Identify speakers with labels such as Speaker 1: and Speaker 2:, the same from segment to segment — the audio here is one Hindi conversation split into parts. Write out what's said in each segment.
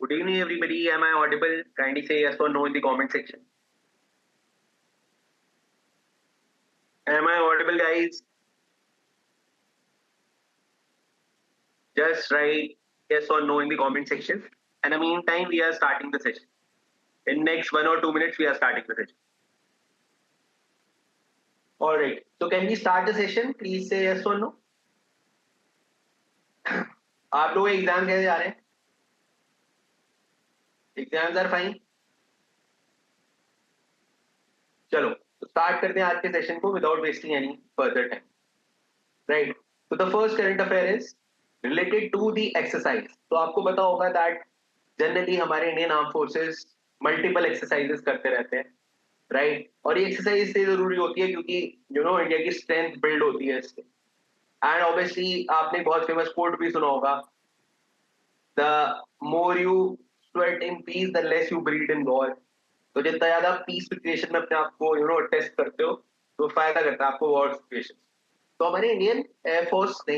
Speaker 1: Good evening, everybody. Am I audible? Kindly say yes or no in the comment section. Am I audible, guys? Just write yes or no in the comment section. And in the meantime, we are starting the session. In next 1 or 2 minutes, we are starting the session. All right. So can we start the session? Please say yes or no. आप लोग एग्जाम कैसे जा रहे हैं? Exams are fine. चलो तो स्टार्ट करते हैं आज के सेशन को without wasting any further time. Right. तो the first current affair is related to the exercise. तो आपको पता होगा दैट जनरली हमारे Indian arm forces multiple exercises करते रहते हैं. राइट. और ये एक्सरसाइज इसलिए जरूरी होती है क्योंकि इंडिया की स्ट्रेंथ बिल्ड होती है इससे. एंड ऑब्वियसली आपने बहुत फेमस कोट भी सुना होगा, the more you sweat in peace the less you breed in war. तो जितना ज्यादा पीस सिचुएशन में अपने आप को टेस्ट करते हो तो फायदा करता है आपको वॉर सिचुएशन. तो हमारे इंडियन एयरफोर्स ने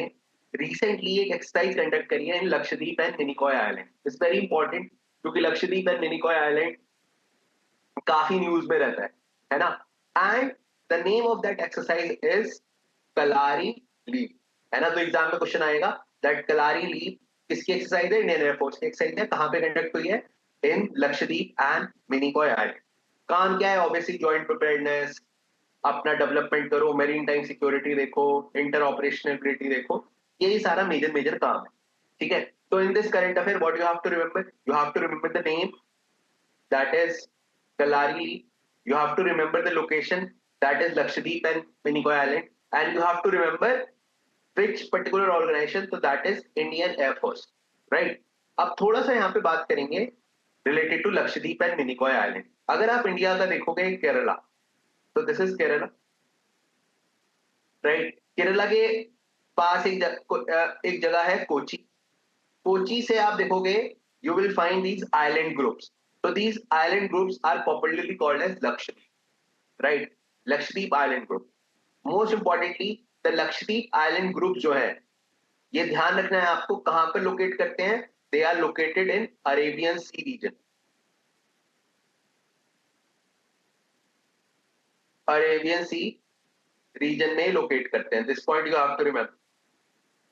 Speaker 1: रिसेंटली एक एक्सरसाइज कंडक्ट करी है in Lakshadweep and Minicoy island. It's very important क्योंकि लक्षद्वीप एंड मिनिकॉय आइलैंड काफी न्यूज में रहता है ना. And the name of that exercise is Kalari leave, है ना. तो एग्जाम में क्वेश्चन आएगा दैट कलारी लीव किसकी एक्सरसाइज है? इंडियन एयरफोर्स की एक्सरसाइज है. कहां पे कंडक्ट हुई है? In Lakshadweep and Minicoy island. काम क्या है? ऑब्वियसली जॉइंट प्रिपेयर्डनेस, अपना डेवलपमेंट करो, मेरीन टाइम सिक्योरिटी देखो, इंटर ऑपरेशनलिटी देखो, यही सारा मेजर मेजर काम है. ठीक है. तो in this current affair what you have to remember? You have to remember the name, that is Kalari. You have to remember the location, that is Lakshadweep and Minicoy Island, and you have to remember which particular organization, so that is Indian Air Force. Right. अब थोड़ा सा यहाँ पे बात करेंगे related to Lakshadweep and Minicoy island. अगर आप इंडिया का देखोगे केरला, तो this is Kerala. Right. Kerala के पास एक जगह है कोची. कोची से आप देखोगे you will find these island groups. So these island groups are popularly called as Lakshadweep, right? Lakshadweep Island Group. Most importantly, the Lakshadweep Island Group जो है, ये ध्यान रखना है आपको कहां पर लोकेट करते हैं. They are located in Arabian Sea region. Arabian Sea region में लोकेट करते हैं. This point you have to remember.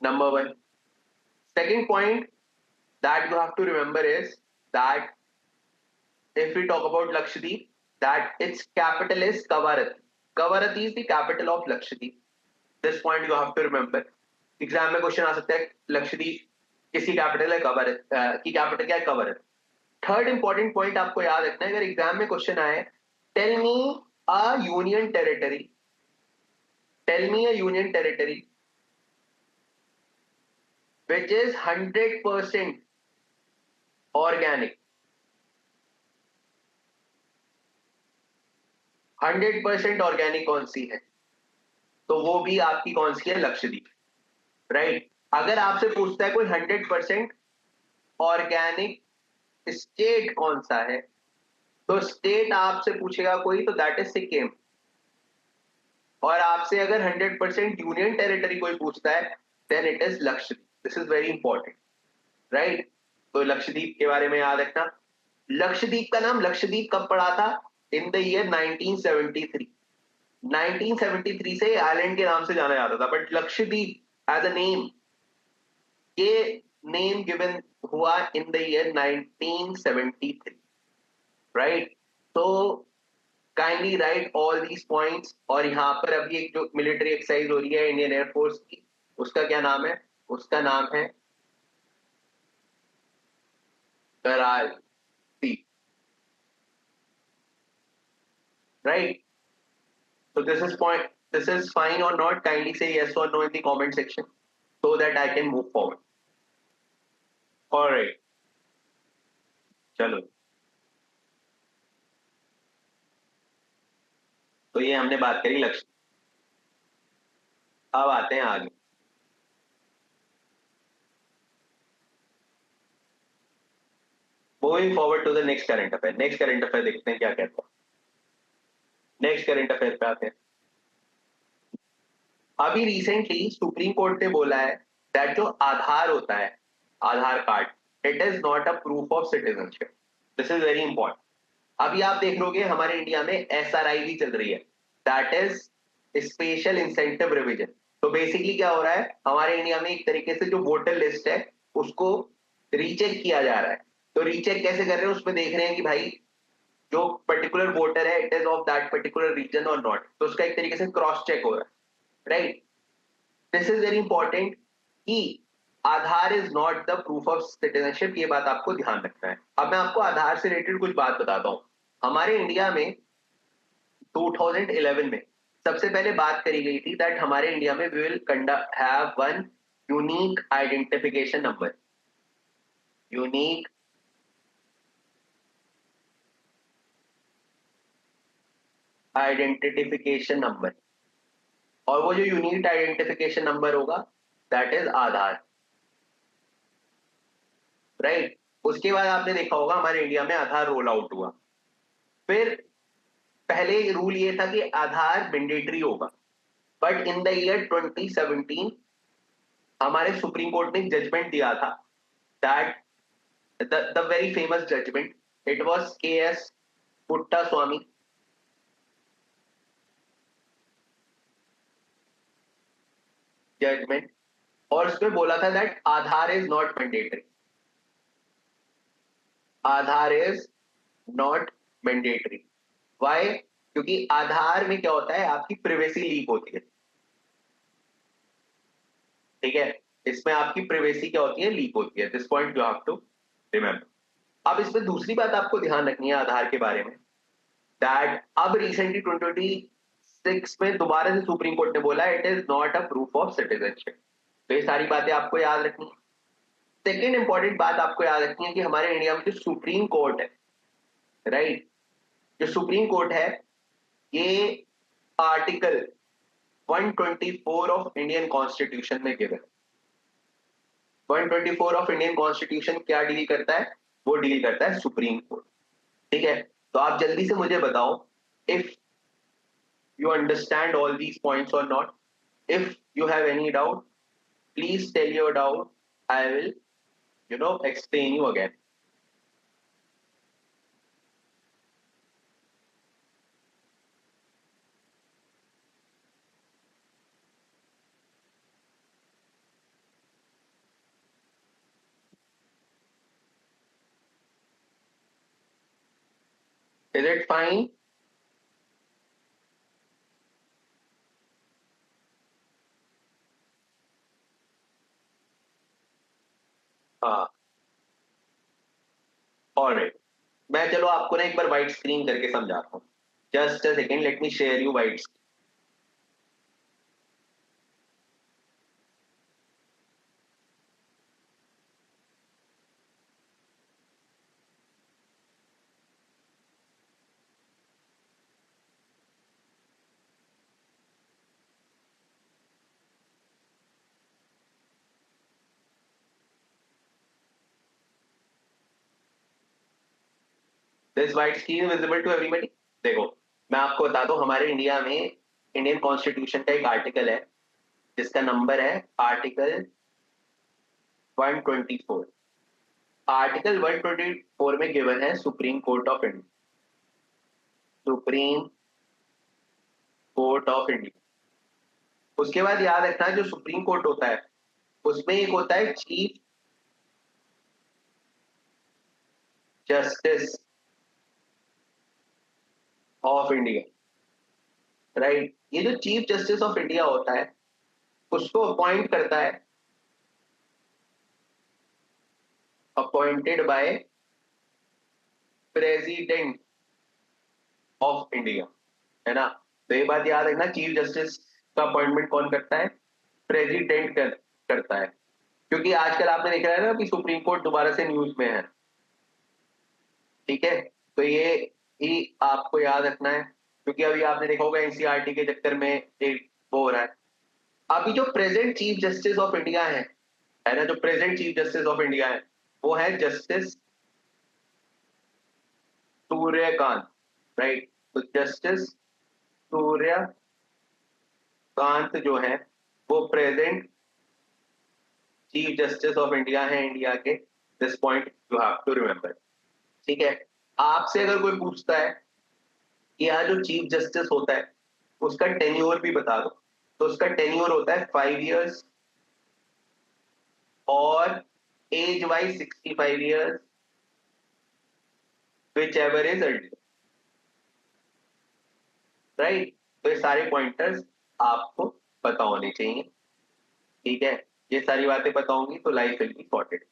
Speaker 1: Number one. Second point that you have to remember is that if we talk about Lakshadweep, that its capital is Kavaratti. Kavaratti is the capital of Lakshadweep. This point you have to remember. Exam में क्वेश्चन आ सकता है लक्षद्वीप किसकी कैपिटल है? कवारत्ती की कैपिटल क्या है? कवारत्ती. थर्ड इंपॉर्टेंट पॉइंट आपको याद रखना है अगर एग्जाम में क्वेश्चन आए, tell me a union territory, tell me a union territory which is 100% organic. 100% organic कौन सी है? तो वो भी आपकी कौन सी है? लक्षद्वीप. राइट. अगर आपसे पूछता है कोई 100% ऑर्गेनिक स्टेट कौन सा है, तो स्टेट आपसे पूछेगा कोई तो दैट इज सिक्किम. और आपसे अगर 100% यूनियन टेरिटरी कोई पूछता है then it is Lakshadweep. This is very important. Right. तो लक्षद्वीप के बारे में याद रखना. लक्षद्वीप का नाम लक्षद्वीप कब पड़ा था? इन द ईयर 1973. 1973 से आइलैंड के नाम से जाना जाता था, but Lakshadweep as a name, ये नेम गिवन हुआ इन द ईयर 1973. राइट. तो kindly write all these points. और यहाँ पर अभी एक जो मिलिट्री एक्सरसाइज हो रही है इंडियन एयरफोर्स की, उसका क्या नाम है? उसका नाम है करारी. Right. So this is fine or not? Kindly say yes or no in the comment section so that I can move forward. All right. चलो. तो ये हमने बात करी लक्ष्य. अब आते हैं आगे. Moving forward to the next current affair. Next current affair देखते हैं क्या कहता है. नेक्स्ट करंट अफेयर पे आते हैं. अभी रिसेंटली सुप्रीम कोर्ट ने बोला है दैट जो आधार होता है, Aadhaar card, it is not a proof of citizenship. This is very important. अभी आप देख लोगे हमारे इंडिया में एसआरआई भी चल रही है, that is special incentive revision. तो बेसिकली क्या हो रहा है, हमारे इंडिया में एक तरीके से जो वोटर लिस्ट है उसको रीचेक किया जा रहा है. तो रीचेक कैसे कर रहे हैं, उसमें देख रहे हैं कि भाई जो पर्टिकुलर वोटर है it is of that particular region और नॉट. तो उसका एक तरीके से क्रॉस चेक हो रहा है, right. This is very important कि Aadhaar is not the proof of citizenship, ये बात आपको ध्यान रखना है. अब मैं आपको आधार से रिलेटेड कुछ बात बताता हूँ. हमारे इंडिया में 2011 में सबसे पहले बात करी गई थी दैट हमारे इंडिया में we will have one unique identification number. Unique identification number. और वो जो यूनिक आइडेंटिफिकेशन नंबर होगा दैट इज आधार, राइट. उसके बाद आपने देखा होगा हमारे इंडिया में आधार रोल आउट हुआ. फिर पहले रूल ये था कि आधार मैंडेटरी होगा, बट इन द ईयर 2017 हमारे सुप्रीम कोर्ट ने जजमेंट दिया था that the very famous judgement, it was K S Puttaswamy judgement. और उसमें बोला था that Aadhaar is not mandatory. Aadhaar is not mandatory. Why? क्योंकि आधार में क्या होता है, आपकी प्रिवेसी लीक होती है. ठीक है, इसमें आपकी प्रिवेसी क्या होती है, लीक होती है. This point you have to remember. अब इसमें दूसरी बात आपको ध्यान रखनी है आधार के बारे में, दैट अब रिसेंटली 2026 में दोबारा से सुप्रीम कोर्ट ने बोला it is not a proof of citizenship. तो ये सारी बातें आपको याद रखनी है. सेकेंड इंपॉर्टेंट बात आपको याद रखनी है कि हमारे इंडिया में जो सुप्रीम कोर्ट है, राइट, जो सुप्रीम कोर्ट है ये आर्टिकल 124 ऑफ इंडियन कॉन्स्टिट्यूशन में गिवन. 124 ऑफ इंडियन कॉन्स्टिट्यूशन क्या डील करता है, वो डील करता है सुप्रीम कोर्ट. ठीक है, तो आप जल्दी से मुझे बताओ if you understand all these points or not. If you have any doubt, please tell your doubt. I will, explain you again. Is it fine? हाँ, ऑलराइट. मैं चलो आपको ना एक बार व्हाइट स्क्रीन करके समझाता हूँ. Just a second, let me share you white. This white screen visible to everybody. देखो, मैं आपको बता दूं हमारे इंडिया में इंडियन कॉन्स्टिट्यूशन का एक आर्टिकल है जिसका नंबर है आर्टिकल 124. आर्टिकल 124 में गिवन है supreme court of India. Supreme court of India. उसके बाद याद रखना जो सुप्रीम कोर्ट होता है उसमें एक होता है chief justice of India, right. ये जो चीफ जस्टिस ऑफ इंडिया होता है उसको अपॉइंट करता है, appointed by president of India, है ना. तो ये बात याद रखना, चीफ जस्टिस का अपॉइंटमेंट कौन करता है, प्रेसिडेंट करता है. क्योंकि आजकल आपने देखा है ना कि सुप्रीम कोर्ट दोबारा से न्यूज में है. ठीक है, तो ये ही आपको याद रखना है क्योंकि अभी आपने देखा होगा एनसीईआरटी के चक्कर में एक वो हो रहा है. अभी जो present chief justice of India है ना, जो present chief justice of India है वो है जस्टिस सूर्यकांत, राइट. तो जस्टिस सूर्यकांत जो है वो present chief justice of India है इंडिया के, this point you have to remember. ठीक है, आपसे अगर कोई पूछता है कि यहाँ जो चीफ जस्टिस होता है उसका टेन्योर भी बता दो, तो उसका टेन्योर होता है 5 years और age wise 65 years, which ever is early, right. तो ये सारे पॉइंटर्स आपको पता होने चाहिए। ठीक है, ये सारी बातें पता होंगी तो life will be sorted,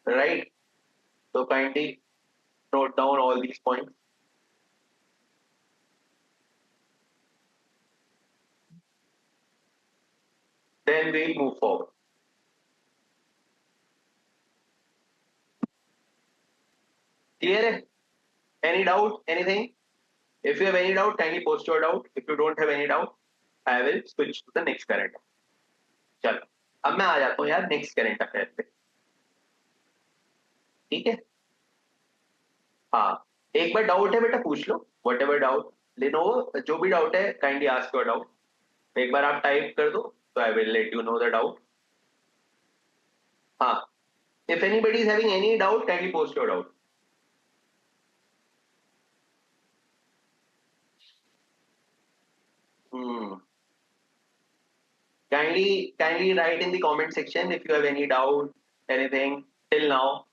Speaker 1: right. तो kindly note down all these points. Then we will move forward. Clear है? Any doubt, anything? If you have any doubt, kindly post your doubt. If you don't have any doubt, I will switch to the next current. चलो, अब मैं आ जाता हूँ यार नेक्स्ट करंट अफेयर पे। ठीक है, हाँ, एक बार डाउट है बेटा पूछ लो, वट एवर डाउट लेनोवो, जो भी डाउट है काइंडली आस्क योर डाउट। एक बार आप टाइप कर दो तो I will let you know the doubt. हाँ, if anybody is having any doubt kindly post your doubt. Kindly write in the comment section if you have any doubt, anything till now.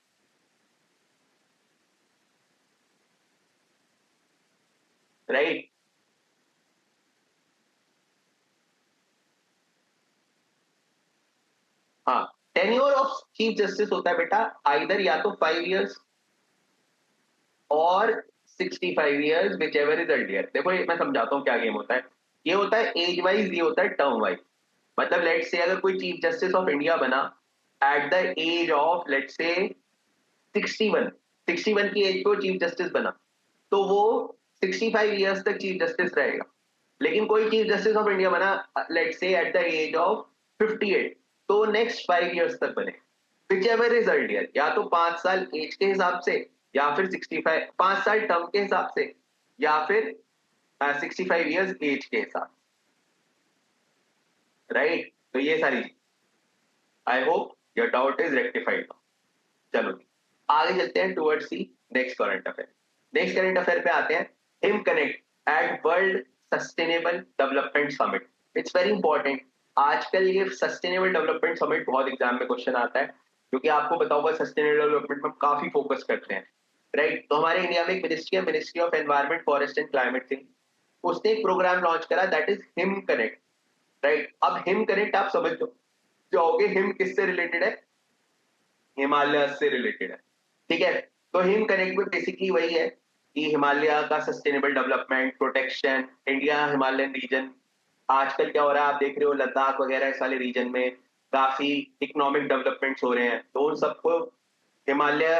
Speaker 1: Right? हाँ, टेन्योर ऑफ चीफ जस्टिस होता है बेटा आइदर या तो 5 years और 65 years, which ever is earlier. देखो ये मैं समझाता हूँ क्या गेम होता है। ये होता है एज वाइज, ये होता है टर्म वाइज। मतलब लेट से अगर कोई चीफ जस्टिस ऑफ इंडिया बना at the age of let say 61 की एज पे वो चीफ जस्टिस बना, तो वो 65 years तक चीफ जस्टिस रहेगा। लेकिन कोई चीफ जस्टिस ऑफ इंडिया बना लेट से एट द एज ऑफ 58, तो नेक्स्ट 5 years तक बने, विच एवर इज अर्लियर, या तो 5 साल एज के हिसाब से, या फिर 65, 5 साल टर्म के हिसाब से, या फिर 65 years एज के हिसाब से, राइट। तो ये सारी चीज, I hope your doubt is rectified. चलो आगे चलते हैं towards the next current affair. Next current affair पे आते हैं, him connect at world sustainable development summit. It's very important. आजकल ये सस्टेनेबल डेवलपमेंट समिट बहुत एग्जाम में क्वेश्चन आता है, क्योंकि आपको पता होगा सस्टेनेबल डेवलपमेंट में काफी फोकस करते हैं, राइट। तो हमारे इंडिया में एक मिनिस्ट्री है, ministry of environment forest and climate change, उसने एक प्रोग्राम लॉन्च करा that is him connect, right. अब हिम कनेक्ट आप समझ लो जाओगे, हिम किससे रिलेटेड है? हिमालय से रिलेटेड है। ठीक है, तो हिम कनेक्ट में बेसिकली वही है कि हिमालय का sustainable development, protection, India Himalayan region. आजकल क्या हो रहा है आप देख रहे हो, लद्दाख वगैरह इस वाले रीजन में काफी इकोनॉमिक डेवलपमेंट्स हो रहे हैं, तो उन सबको हिमालय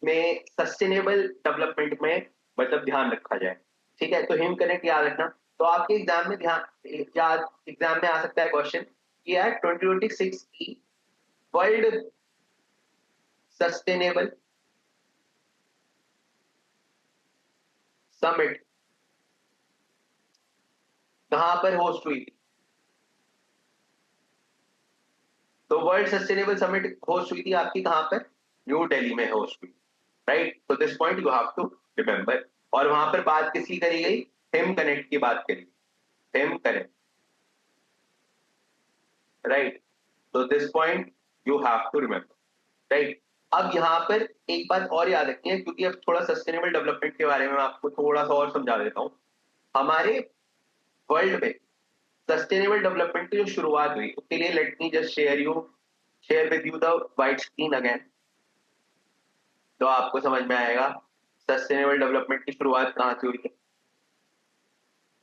Speaker 1: में सस्टेनेबल डेवलपमेंट में मतलब ध्यान रखा जाए। ठीक है, तो हिम कनेक्ट याद रखना। तो आपके एग्जाम में ध्यान, याद एग्जाम में आ सकता है क्वेश्चन कि यार 2026 की वर्ल्ड सस्टेनेबल समिट कहां पर होस्ट हुई थी? तो वर्ल्ड सस्टेनेबल समिट होस्ट हुई थी आपकी कहां पर? न्यू दिल्ली में होस्ट हुई, राइट। तो this point you have to remember. और वहां पर बात किसकी करी गई? हिम कनेक्ट की बात करी, हिम कनेक्ट, राइट। तो this point you have to remember, right. अब यहाँ पर एक बात और याद रखनी है, क्योंकि अब थोड़ा सस्टेनेबल डेवलपमेंट के बारे में मैं आपको थोड़ा सा और समझा देता हूँ। हमारे वर्ल्ड में सस्टेनेबल डेवलपमेंट की जो शुरुआत हुई उसके लिए let me just share with you the white screen again, तो आपको समझ में आएगा सस्टेनेबल डेवलपमेंट की शुरुआत कहां से हुई है।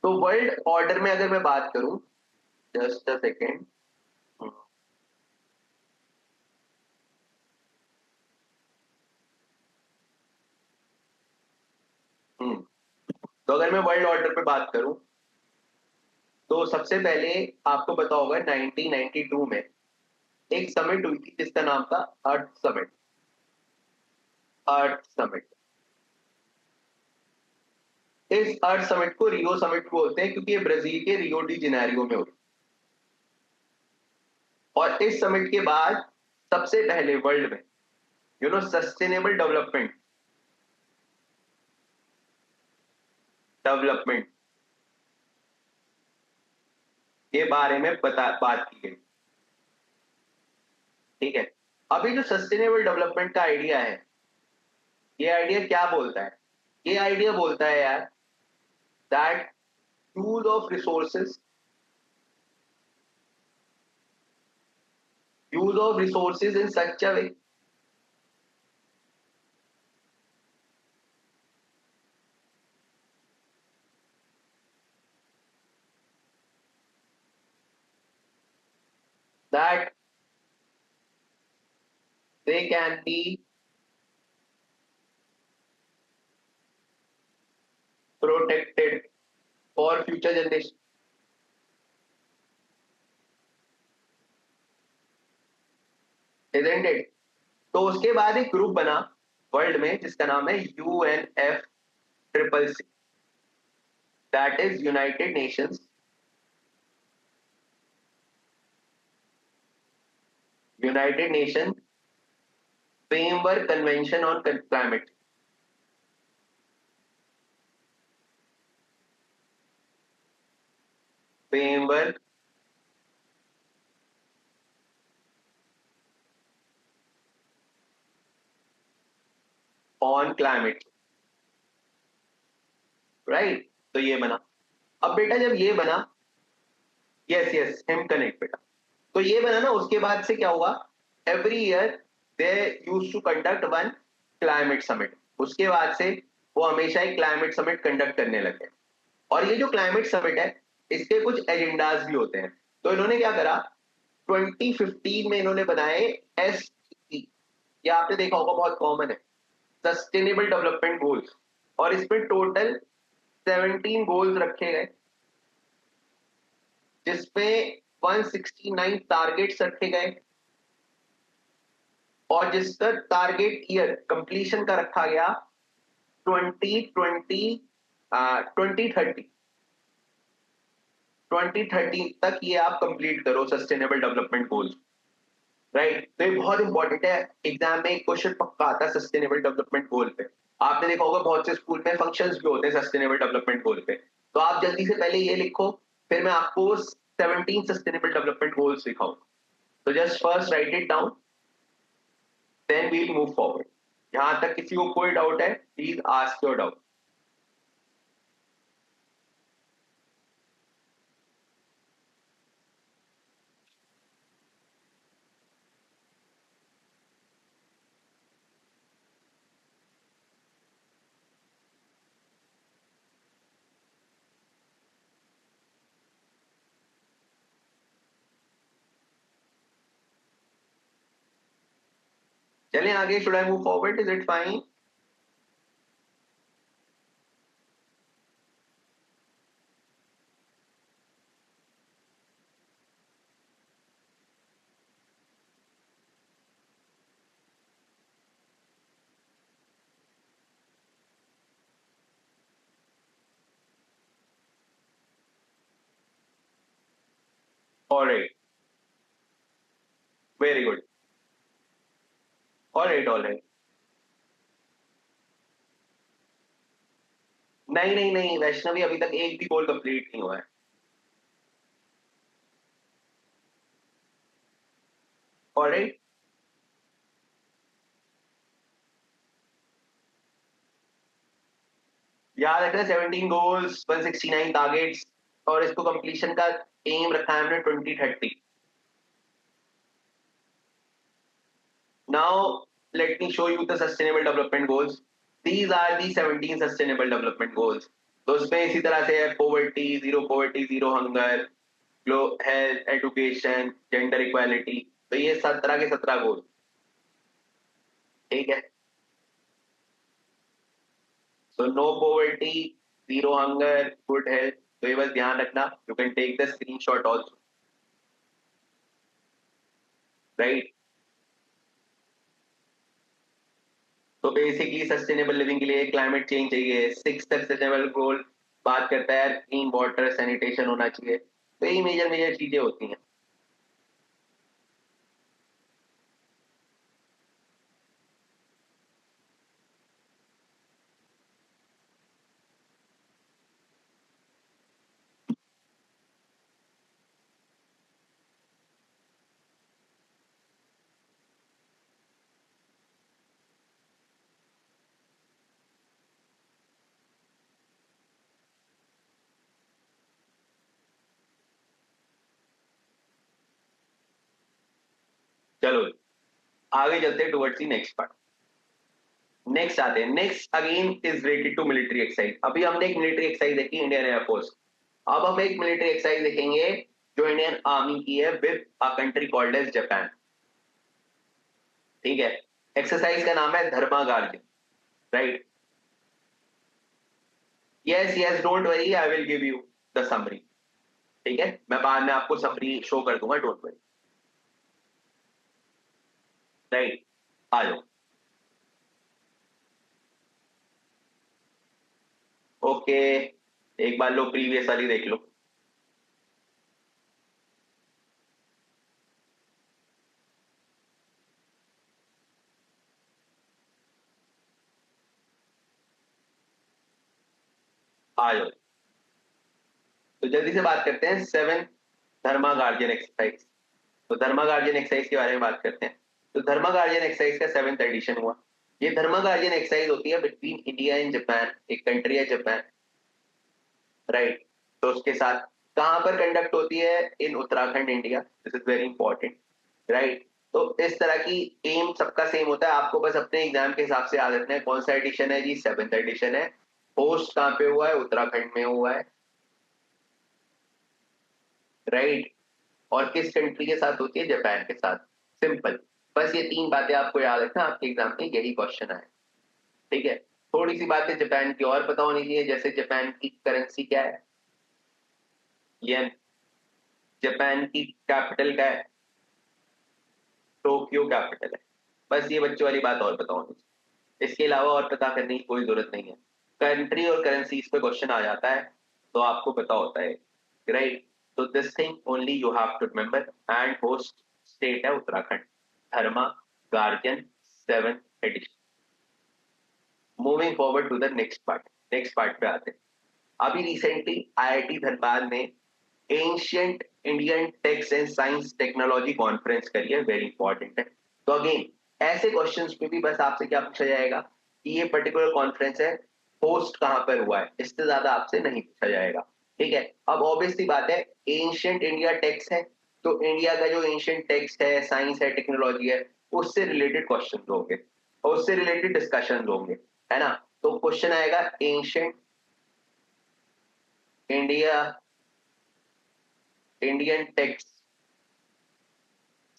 Speaker 1: तो वर्ल्ड ऑर्डर में अगर मैं बात करूं, जस्ट अ सेकेंड, तो अगर मैं वर्ल्ड ऑर्डर पे बात करूं तो सबसे पहले आपको पता होगा 1992 में एक समिट हुई थी जिसका नाम था अर्थ समिट। अर्थ समिट, इस अर्थ समिट को रियो समिट बोलते हैं क्योंकि ये ब्राजील के रियो डी जेनेरियो में हुई। और इस समिट के बाद सबसे पहले वर्ल्ड में सस्टेनेबल डेवलपमेंट के बारे में बात की गई। ठीक है, अभी जो सस्टेनेबल डेवलपमेंट का आइडिया है, ये आइडिया क्या बोलता है? ये आइडिया बोलता है यार that use of resources in such a way that they can be protected for future generation। Isn't it? तो उसके बाद एक ग्रुप बना वर्ल्ड में जिसका नाम है UNFCCC, that is United nation framework convention on climate. Framework on climate, right? तो ये बना। अब बेटा जब ये बना, यस यस हिम कनेक्ट बेटा, तो ये बना ना, उसके बाद से क्या हुआ? Every year they use to conduct one climate summit. उसके बाद से वो हमेशा एक क्लाइमेट समिट कंडक्ट करने लगे। और ये जो क्लाइमेट समिट है, इसके कुछ एजेंडाज भी होते हैं। तो इन्होंने क्या करा, 2015 में इन्होंने बनाए SDG। ये आपने देखा होगा, बहुत कॉमन है, सस्टेनेबल डेवलपमेंट गोल्स। और इसमें टोटल 17 गोल्स रखे गए, जिसमें 169 टारगेट्स रखे गए, और जिसका टारगेट ईयर कंप्लीशन का रखा गया 2030 तक ये आप कंप्लीट करो सस्टेनेबल डेवलपमेंट गोल्स, राइट? तो ये बहुत इंपॉर्टेंट है, एग्जाम में एक क्वेश्चन पक्का आता है सस्टेनेबल डेवलपमेंट गोल पे। आपने देखा होगा बहुत से स्कूल में फंक्शंस भी होते हैं सस्टेनेबल डेवलपमेंट गोल पे। तो आप जल्दी से पहले ये लिखो, फिर मैं आपको 17 सस्टेनेबल डेवलपमेंट गोल्स दिखाऊं। तो just first write it down, then we will move forward. यहां तक किसी को कोई डाउट है, प्लीज आस्क योर डाउट। चलें आगे, should I move forward, is it fine? Alright, very good, alright alright. नहीं नहीं नहीं वैष्णवी, अभी तक एक भी गोल कंप्लीट नहीं हुआ है। ऑलराइट, याद रखना 17 गोल्स, 169 टारगेट्स, और इसको कंप्लीशन का एम रखा है हमने 2030। Now let me show you the sustainable development goals. These are the 17 sustainable development goals. तो उसमें इसी तरह से है poverty, zero hunger, glow health, education, gender equality. तो ये 17 के 17 गोल, ठीक है? So no poverty, zero hunger, good health. तो ये बस ध्यान रखना, you can take the screenshot also, right? तो बेसिकली सस्टेनेबल लिविंग के लिए क्लाइमेट चेंज चाहिए। 6 सस्टेनेबल गोल बात करता है क्लीन वाटर, सैनिटेशन होना चाहिए। तो यही मेजर मेजर चीजें होती हैं। चलो आगे चलते हैं towards the next part. Next आते हैं, next again is related to military exercise. अभी हमने एक मिलिट्री एक्सरसाइज देखी इंडियन एयरफोर्स, अब हम एक मिलिट्री एक्सरसाइज देखेंगे जो इंडियन आर्मी की है with a country called as Japan. ठीक है, एक्सरसाइज का नाम है Dharma guardian, right. Yes yes, don't worry, I will give you the summary. ठीक है, मैं बाद में आपको समरी शो कर दूंगा, डोंट वरी, राइट। आ जाओ। ओके, एक बार लो प्रीवियस वाली देख लो। आ जाओ, तो जल्दी से बात करते हैं सेवन धर्मा गार्जियन एक्सरसाइज। तो धर्मा गार्जियन एक्सरसाइज के बारे में बात करते हैं। तो धर्मा गार्जियन एक्सरसाइज का सेवेंथ एडिशन हुआ। ये धर्मा गार्जियन एक्सरसाइज होती है बिटवीन इंडिया एंड जापान, एक कंट्री है जापान, राइट। तो उसके साथ कहां पर कंडक्ट होती है? In Uttarakhand India, this is very important, right. तो इस तरह की एम सबका सेम होता है, आपको बस अपने एग्जाम के हिसाब से याद रखना है कौन सा एडिशन है जी, सेवेंथ एडिशन है। होस्ट कहां पे हुआ है? उत्तराखंड में हुआ है, राइट। और किस कंट्री के साथ होती है? जापान के साथ। सिंपल, बस ये तीन बातें आपको याद रखना, आपके एग्जाम में यही क्वेश्चन आए। ठीक है, थोड़ी सी बातें जापान की और पता होनी चाहिए, जैसे जापान की करेंसी क्या है? येन। जापान की कैपिटल क्या है? टोक्यो कैपिटल है। बस ये बच्चों वाली बात और पता होनी चाहिए, इसके अलावा और पता करने की कोई जरूरत नहीं है। कंट्री और करेंसीज पे क्वेश्चन आ जाता है तो आपको पता होता है, राइट। तो this thing only you have to remember. And host state है Uttarakhand, Dharma guardian, seven edition. Moving forward to the next part, next part पे आते हैं। अभी रिसेंटली आईआईटी धनबाद ने ancient Indian texts and science technology conference करी है, वेरी इंपॉर्टेंट है। तो अगेन ऐसे क्वेश्चंस पे भी बस आपसे क्या पूछा जाएगा कि ये पर्टिकुलर कॉन्फ्रेंस है, होस्ट कहां पर हुआ है, इससे ज्यादा आपसे नहीं पूछा जाएगा। ठीक है, अब ऑब्वियसली बात है, एंशियंट इंडिया टेक्स है, तो इंडिया का जो एंशियंट टेक्स है, साइंस है, टेक्नोलॉजी है, उससे रिलेटेड क्वेश्चन होंगे और उससे रिलेटेड डिस्कशन होंगे, है ना। तो क्वेश्चन आएगा ancient India Indian techs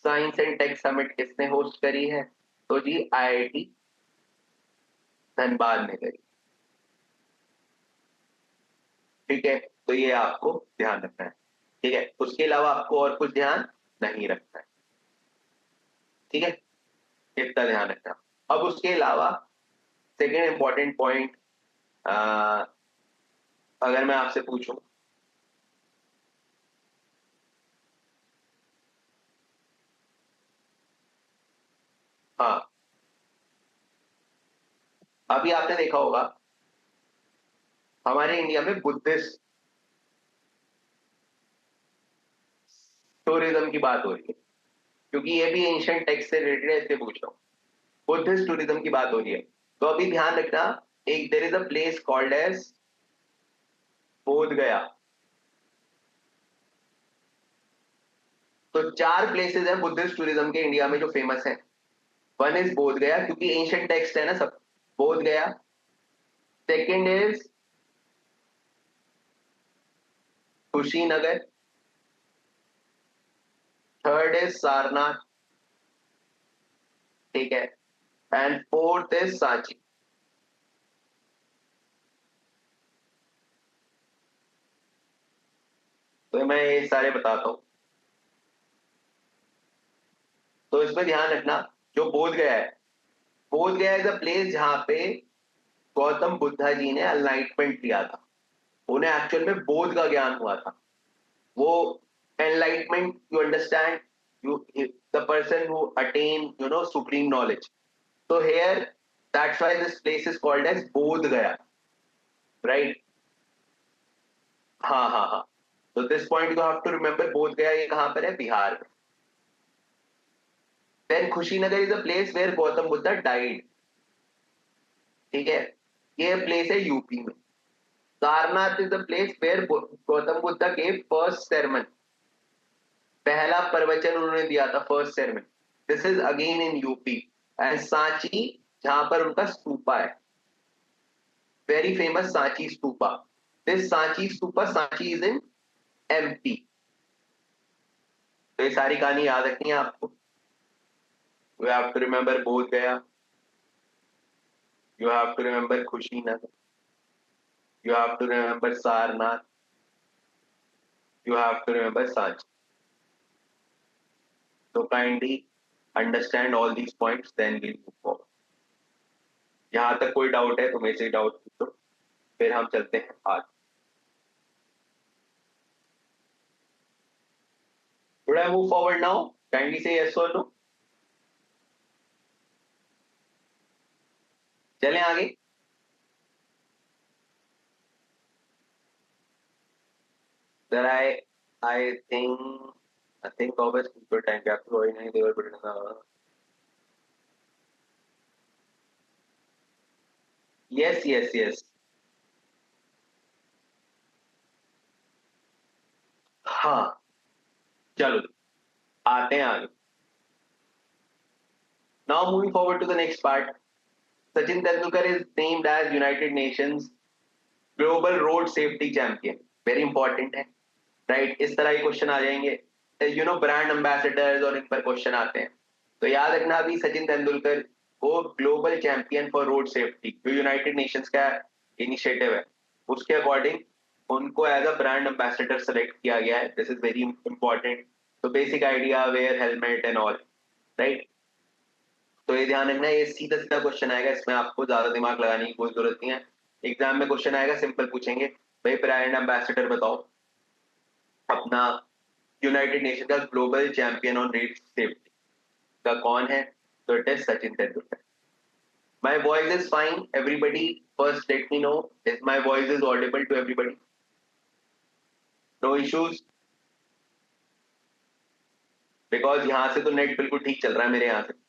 Speaker 1: science and tech summit किसने होस्ट करी है? तो जी आईआईटी धनबाद ने करी। ठीक है, तो ये आपको ध्यान रखना है। ठीक है, उसके अलावा आपको और कुछ ध्यान नहीं रखना है। ठीक है, इतना ध्यान रखना। अब उसके अलावा सेकेंड इंपॉर्टेंट पॉइंट, अगर मैं आपसे पूछूं, हाँ, अभी आपने देखा होगा हमारे इंडिया में बुद्धिस्ट टूरिज्म की बात हो रही है, क्योंकि ये भी एंशियंट टेक्स्ट से रिलेटेड है, इसलिए पूछ रहा हूँ। बुद्धिस्ट टूरिज्म की बात हो रही है, तो अभी ध्यान रखना, एक there is a place called as Bodh Gaya. तो चार प्लेसेस हैं बुद्धिस्ट टूरिज्म के इंडिया में जो फेमस है। वन इज बोध गया, क्योंकि एंशियंट टेक्स्ट है ना सब, बोध गया। Second is Kushinagar. Third is Sarnath. ठीक है, एंड फोर्थ इज सांची। तो मैं ये सारे बताता हूँ, तो इसमें ध्यान रखना। जो बोध गया है, बोध गया इज अ प्लेस जहां पे गौतम बुद्धा जी ने एनलाइटमेंट लिया था, उन्हें एक्चुअल में बोध का ज्ञान हुआ था। वो enlightenment, you understand, you, the person who attain, supreme knowledge. So here, that's why this place is called as Bodh Gaya, right? हाँ हाँ हाँ, तो this point you have to remember, Bodh Gaya ये कहां पर है? बिहार में। Then Kushinagar is a place where Gautam Buddha died. ठीक है, ये प्लेस है यूपी में। Sarnath is a place where Gautam Buddha के फर्स्ट sermon, पहला प्रवचन उन्होंने दिया था, first sermon, this is again in UP, and Sanchi जहां पर उनका स्तूपा है, very famous Sanchi stupa. This Sanchi stupa, Sanchi is in MP. तो ये सारी कहानी याद रखनी है आपको. You have to remember Bodh Gaya, you have to remember Kushinagar, you have to remember Sarnath, you have to remember Sanchi. So kindly understand all these points, then we'll move forward. यहाँ तक कोई डाउट है तो मेरे से डाउट पूछो, फिर हम चलते हैं आगे. Should I move forward now? Kindly say yes or no. चलें आगे. Sir, I think of a stupid time capsule. They were put in the. Yes, yes, yes. हाँ, चलो आते हैं आगे. Now moving forward to the next part. Sachin Tendulkar is named as United Nations Global Road Safety Champion. Very important है, right? इस तरह के क्वेश्चन आ जाएंगे, यू नो ब्रांड एम्बेसडर्स और इन पर क्वेश्चन आते हैं. तो याद रखना अभी सचिन तेंदुलकर को global champion for road safety, जो यूनाइटेड नेशंस का इनिशिएटिव है, उसके अकॉर्डिंग उनको as a brand ambassador select किया गया है. This is very important. तो basic idea, wear helmet and all, right. तो ये ध्यान रखना, ये सीधा सीधा क्वेश्चन आएगा, इसमें आपको ज्यादा दिमाग लगाने की कोई जरूरत नहीं है. एग्जाम में क्वेश्चन आएगा, सिंपल पूछेंगे, भाई ब्रांड एम्बेसडर बताओ अपना यूनाइटेड नेशन का global champion on road safety का कौन है. तो it is Sachin Tendulkar. My voice is fine everybody, first let me know if my voice is audible to everybody. No issues, because यहाँ से तो नेट बिल्कुल ठीक चल रहा है मेरे यहाँ से.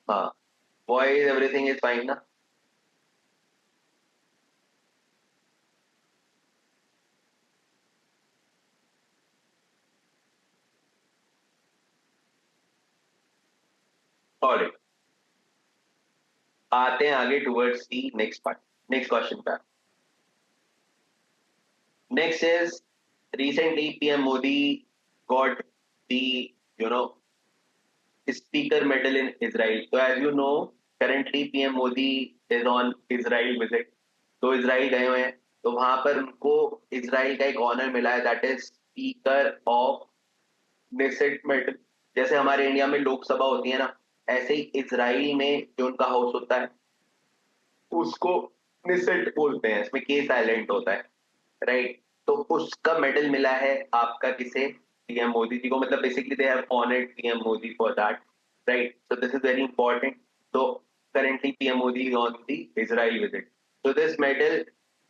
Speaker 1: हाँ, वॉइस एवरीथिंग इज फाइन ना. ऑलराइट, आते हैं आगे towards the next part, next question पे. Next is recently PM Modi got the, you know, speaker medal in Israel. So as you know, currently PM Modi is on Israel visit. तो इसराइल गए हुए हैं, तो वहां पर उनको इसराइल का एक ऑनर मिला है, that is speaker of Knesset medal. जैसे हमारे इंडिया में लोकसभा होती है ना, ऐसे ही इसराइल में जो उनका हाउस होता है उसको निसेट बोलते हैं, इसमें के साइलेंट होता है, राइट. तो उसका मेडल मिला है आपका किसे, पीएम मोदी जी को. मतलब basically they have honoured PM Modi for that, right. So this is very important. तो currently PM Modi is on the Israel visit. So this medal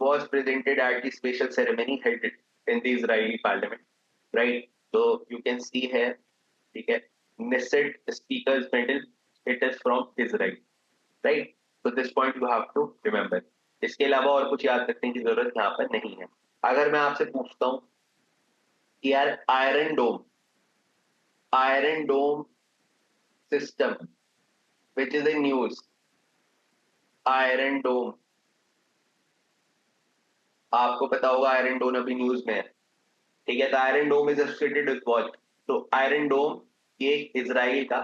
Speaker 1: was presented at the special ceremony held in the Israeli parliament, right. So you can see here, ठीक है, Knesset speakers medal, it is from Israel, right. So this point you have to remember. इसके अलावा और कुछ याद रखने की जरूरत यहाँ पर नहीं है. अगर मैं आपसे पूछता हूं कि यार iron dome system which is in news, iron dome, आपको पता होगा आयरन डोम अभी न्यूज में है, ठीक है. तो iron dome is associated with what. तो आयरन डोम ये इजराइल का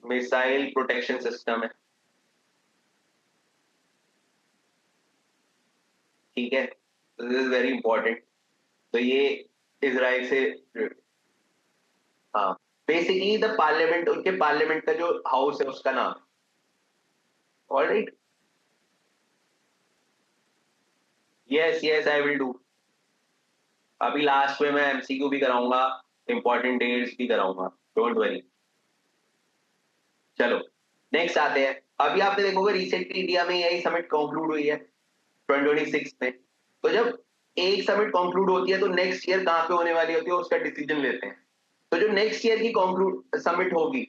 Speaker 1: मिसाइल प्रोटेक्शन सिस्टम है, ठीक है. This is very important. तो ये इजराइल से, हाँ, बेसिकली द पार्लियामेंट, उनके पार्लियामेंट का जो हाउस है उसका नाम. Alright, yes yes I will do. अभी लास्ट में मैं एमसीक्यू भी कराऊंगा, इंपॉर्टेंट डेट्स भी कराऊंगा, डोंट वरी. चलो नेक्स्ट आते हैं. अभी आपने देखोगे रिसेंटली इंडिया में यही समिट कंक्लूड हुई है 2026 में. तो जब एक समिट कंक्लूड होती है तो नेक्स्ट ईयर कहां पे होने वाली होती है उसका डिसीजन लेते हैं. तो जो नेक्स्ट ईयर की कंक्लूड समिट होगी,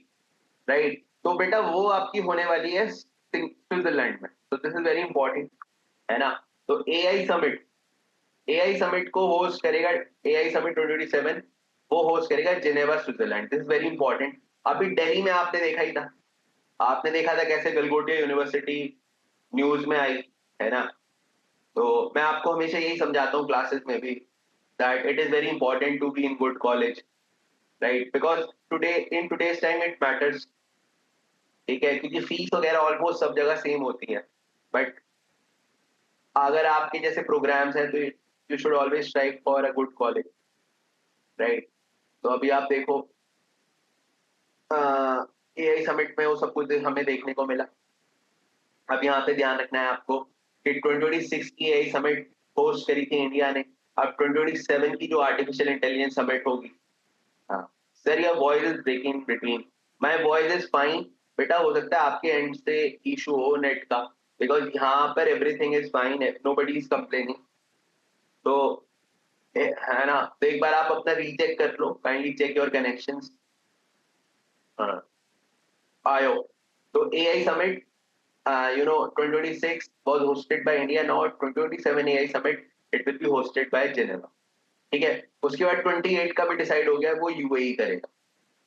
Speaker 1: राइट, तो बेटा वो आपकी होने वाली है स्विट्जरलैंड में. तो दिस इज वेरी इंपॉर्टेंट, है ना. तो एआई समिट, एआई समिट को होस्ट करेगा, एआई समिट 2027 वो होस्ट करेगा Geneva Switzerland. This is very important. अभी दिल्ली में आपने देखा ही था, आपने देखा था कैसे गलगोटिया यूनिवर्सिटी न्यूज में आई, है ना। तो मैं आपको हमेशा यही समझाता हूँ क्लासेस में भी, that it is very important to be in good college, right, because today in today's time it matters. ठीक है, क्योंकि फीस वगैरह ऑलमोस्ट सब जगह सेम होती है, बट अगर आपके जैसे प्रोग्राम्स हैं तो you should always strive for a good college, right. तो अभी आप देखो एआई समिट में वो सब कुछ हमें देखने को मिला। अब यहाँ पे ध्यान रखना है आपको कि 2026 की एआई समिट होस्ट करी थी इंडिया ने। अब 2027 की जो आर्टिफिशियल इंटेलिजेंस समिट होगी, हाँ sir, your voice is breaking between, my voice is fine बेटा, हो सकता है आपके एंड से इशू हो नेट का, बिकॉज यहाँ पर everything is fine, nobody is complaining. तो है ना, तो एक बार आप अपना रीचेक कर लो, काइंडली चेक योर कनेक्शंस। हाँ आयो, तो AI summit you know 2026 was hosted by India, now 2027 AI summit it will be hosted by Geneva। ठीक है, उसके बाद 28 का भी डिसाइड हो गया, वो यूएई करेगा।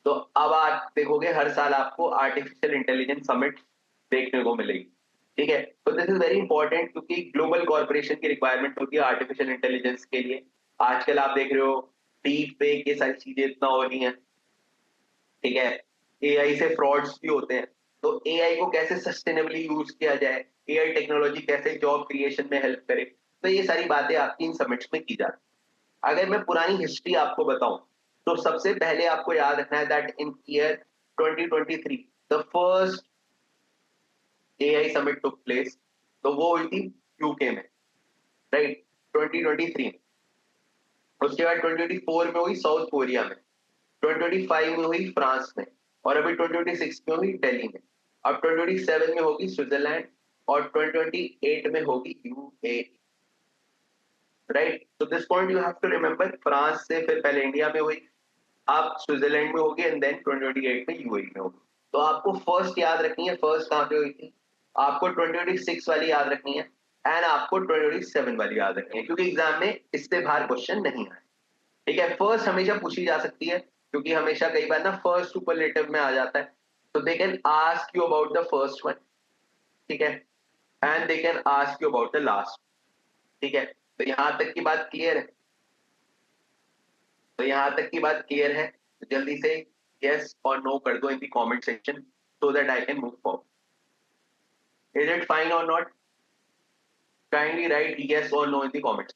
Speaker 1: तो अब आप देखोगे हर साल आपको आर्टिफिशियल इंटेलिजेंस समिट देखने को मिलेगी। ठीक है, तो दिस इज वेरी इंपॉर्टेंट क्योंकि ग्लोबल कॉर्पोरेशन की रिक्वायरमेंट होती है आर्टिफिशियल इंटेलिजेंस के लिए। आजकल आप देख रहे हो डीप फेक ये सारी चीजें इतना हो रही हैं। ठीक है, एआई से फ्रॉड्स भी होते हैं, तो एआई को कैसे सस्टेनेबली यूज किया जाए, एआई टेक्नोलॉजी कैसे जॉब क्रिएशन में हेल्प करे, तो ये सारी बातें आपकी इन समिट्स में की जाती है। अगर मैं पुरानी हिस्ट्री आपको बताऊं, तो सबसे पहले आपको याद रखना है that in year 2023 the first AI summit took place, तो वो हुई थी यूके में, राइट, 2023। उसके बाद 2024 में हुई साउथ कोरिया में, 2025 में हुई फ्रांस में, और अभी 2026 में हुई दिल्ली में। अब 2027 में होगी स्विट्जरलैंड, और 2028 में होगी यूएई, राइट। तो this point you have to remember, France से फिर पहले इंडिया में हुई, अब स्विट्जरलैंड में होगी, एंड देन 2028 में यूएई में होगी। तो आपको फर्स्ट याद रखनी है, फर्स्ट कहाँ पे हुई थी, आपको 2026 वाली याद रखनी है, एंड आपको 2027 वाली याद रखनी है, क्योंकि एग्जाम में इससे बाहर क्वेश्चन नहीं है। ठीक है, फर्स्ट हमेशा पूछी जा सकती है, क्योंकि हमेशा कई बार ना फर्स्ट सुपरलेटिव में आ जाता है, तो they can ask you about the first one. ठीक है, and they can ask you about the last. ठीक है, तो यहां तक की बात क्लियर है, तो यहां तक की बात क्लियर है, तो जल्दी से यस और नो कर दो in the comment section so that I can move forward. Is it fine or not? Kindly write yes or no in the comments.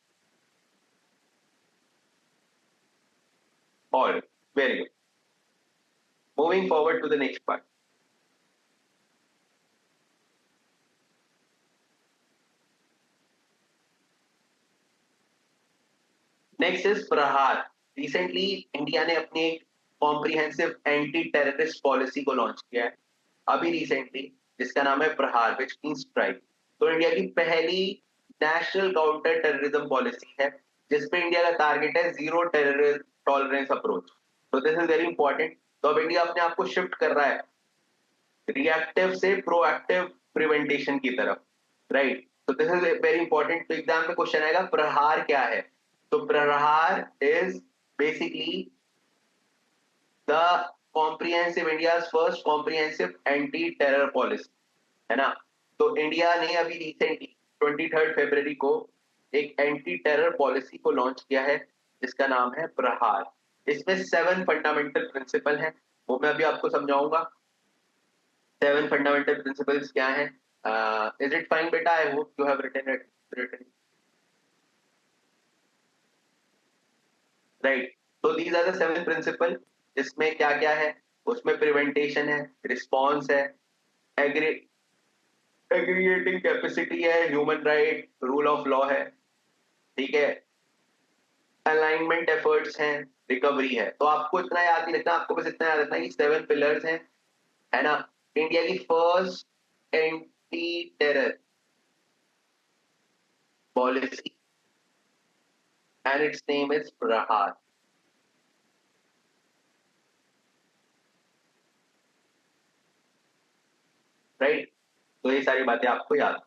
Speaker 1: All very good, moving forward to the next part. Next is Prahaar. Recently India ने अपनी एक कॉम्प्रिहेंसिव एंटी टेररिस्ट पॉलिसी को लॉन्च किया है, अभी रिसेंटली, जिसका नाम है प्रहार, विच मीन स्ट्राइक। तो इंडिया की पहली नेशनल काउंटर टेररिज्म पॉलिसी है, जिसपे इंडिया का टारगेट है जीरो टेररिज्म टॉलरेंस अप्रोच। तो दिस इज वेरी इंपॉर्टेंट। तो अब इंडिया अपने आप को शिफ्ट कर रहा है रिएक्टिव से प्रोएक्टिव प्रिवेंटेशन की तरफ, राइट। तो दिस इज वेरी इंपॉर्टेंट। तो एग्जाम में क्वेश्चन आएगा प्रहार क्या है। तो प्रहार is basically the comprehensive, India first comprehensive anti terror policy, है ना। तो इंडिया ने अभी रिसेंटली 23 फरवरी को एक एंटी टेरर पॉलिसी को लॉन्च किया है, जिसका नाम है प्रहार। इसमें 7 फंडामेंटल प्रिंसिपल हैं, वो मैं अभी आपको समझाऊंगा। 7 फंडामेंटल प्रिंसिपल्स क्या हैं? इज इट फाइन बेटा? I hope you have written right. तो दीज आर द 7 प्रिंसिपल, जिसमें क्या क्या है, उसमें प्रिवेंटेशन है, रिस्पॉन्स है, एग्री एग्रीगेटिंग कैपेसिटी है, human right, rule of law है, ठीक है, अलाइनमेंट एफर्ट्स हैं, रिकवरी है। तो आपको इतना याद नहीं रखना, आपको बस इतना याद रखना कि 7 पिलर्स हैं, है ना। इंडिया की first anti terror policy and its name is Prahaar, right. तो ये सारी बातें आपको याद।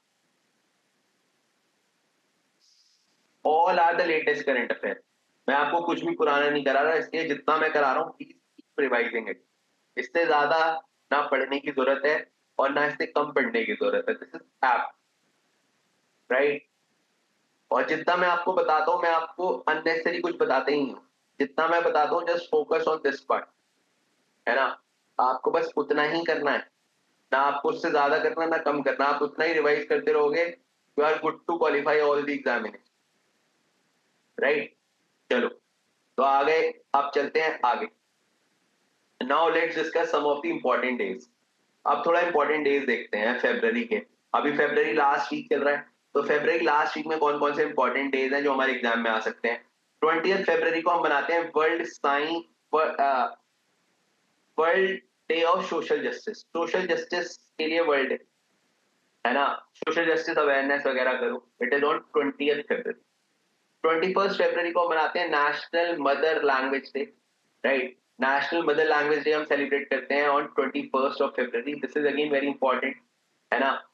Speaker 1: All are the latest current affair. मैं आपको कुछ भी पुराना नहीं करा रहा, इसलिए जितना मैं करा रहा हूँ प्लीज कीप रिवाइजिंग इट। इससे ज्यादा ना पढ़ने की जरूरत है और ना इससे कम पढ़ने की जरूरत है। This is app, right. और जितना मैं आपको बताता हूँ, मैं आपको अननेसेसरी कुछ बताते ही नहीं हूँ। जितना मैं बताता हूँ just focus on this part, है ना। आपको बस उतना ही करना है, ना आपको उससे ज्यादा करना ना कम करना। आप उतना ही रिवाइज करते रहोगे, you are good to qualify all the examination, right. चलो तो आ गए, अब चलते हैं आगे। Now let's discuss some of the important days. अब थोड़ा इंपॉर्टेंट डेज देखते हैं फेब्रवरी के। अभी फेब्रवरी लास्ट वीक चल रहा है, तो फेब्रवरी लास्ट वीक में कौन कौन से इंपॉर्टेंट डेज हैं जो हमारे एग्जाम में आ सकते हैं। 20 फरवरी को हम बनाते हैं world science, world day of social justice. Social justice के लिए वर्ल्ड डे, है ना। सोशल जस्टिस अवेयरनेस वगैरह करो। इट इज ऑन 20 फरवरी। 21 फरवरी को मनाते हैं national mother language day, right. National mother language day हम सेलिब्रेट करते हैं on 21 February. This is again very important, है ना।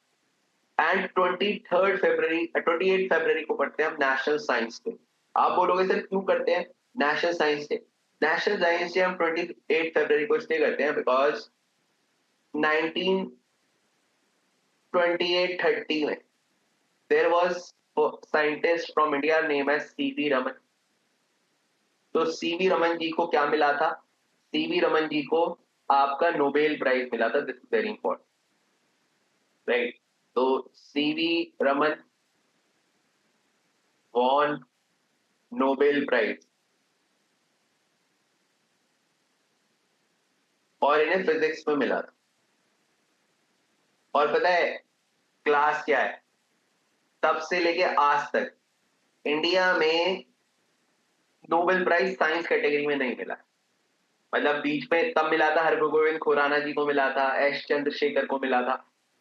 Speaker 1: एंड 23 फरवरी 28 फरवरी को पढ़ते हैं हम नेशनल साइंस डे। आप बोलोगे सर क्यों करते हैं national science day? National science day हम 28 फरवरी को इसलिए करते हैं बिकॉज 1928-30 में there was scientist from India name as C V Raman. तो सीवी रमन जी को क्या मिला था? सीवी रमन जी को आपका नोबेल प्राइज मिला था। This is very important, right. तो C V Raman won Nobel prize, और इन्हें फिजिक्स में मिला था। और पता है क्लास क्या है? तब से लेके आज तक इंडिया में नोबेल प्राइज साइंस कैटेगरी में नहीं मिला। मतलब बीच में तब मिला था, हरगोविंद खुराना जी को मिला था, एस चंद्रशेखर को मिला था।